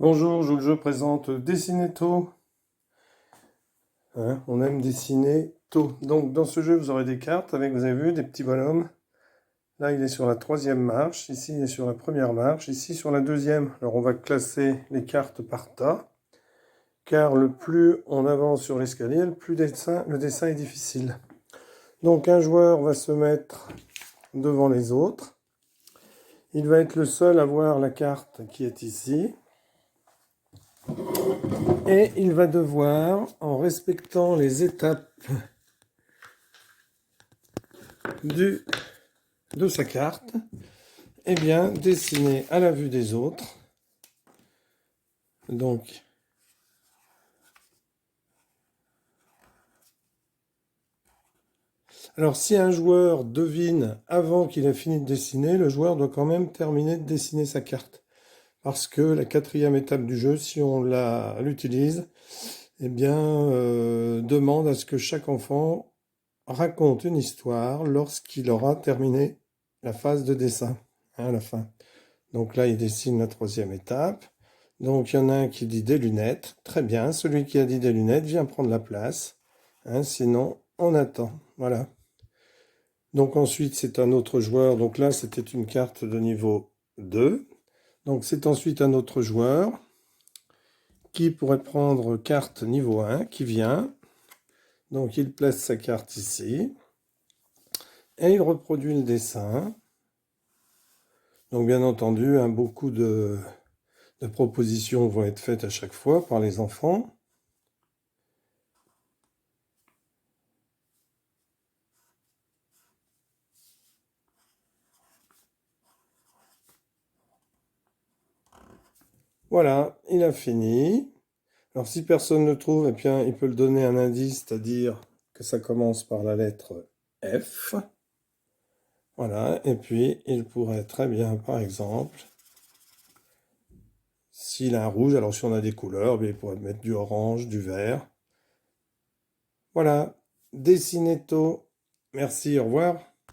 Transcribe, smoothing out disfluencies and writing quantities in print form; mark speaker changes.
Speaker 1: Bonjour, je présente Dessineto. On aime dessiner tôt. Donc dans ce jeu, vous aurez des cartes avec, vous avez vu, des petits bonhommes. Là, il est sur la 3e marche. Ici, il est sur la 1re marche. Ici, sur la 2e. Alors, on va classer les cartes par tas. Car le plus on avance sur l'escalier, le dessin est difficile. Donc un joueur va se mettre devant les autres. Il va être le seul à voir la carte qui est ici. Et il va devoir, en respectant les étapes de sa carte, eh bien, dessiner à la vue des autres. Donc, alors si un joueur devine avant qu'il ait fini de dessiner, le joueur doit quand même terminer de dessiner sa carte. Parce que la 4e étape du jeu, si on l'utilise, eh bien, demande à ce que chaque enfant raconte une histoire lorsqu'il aura terminé la phase de dessin, à la fin. Donc là, il dessine la 3e étape. Donc il y en a un qui dit des lunettes. Très bien, celui qui a dit des lunettes vient prendre la place. Sinon, on attend. Voilà. Donc ensuite, c'est un autre joueur. Donc là, c'était une carte de niveau 2. Donc c'est ensuite un autre joueur qui pourrait prendre carte niveau 1, qui vient. Donc il place sa carte ici. Et il reproduit le dessin. Donc bien entendu, beaucoup de propositions vont être faites à chaque fois par les enfants. Voilà, il a fini. Alors si personne ne trouve, eh bien, il peut le donner un indice, c'est-à-dire que ça commence par la lettre F. Voilà, et puis il pourrait très bien, par exemple, s'il a un rouge, alors si on a des couleurs, il pourrait mettre du orange, du vert. Voilà, Dessineto. Merci, au revoir.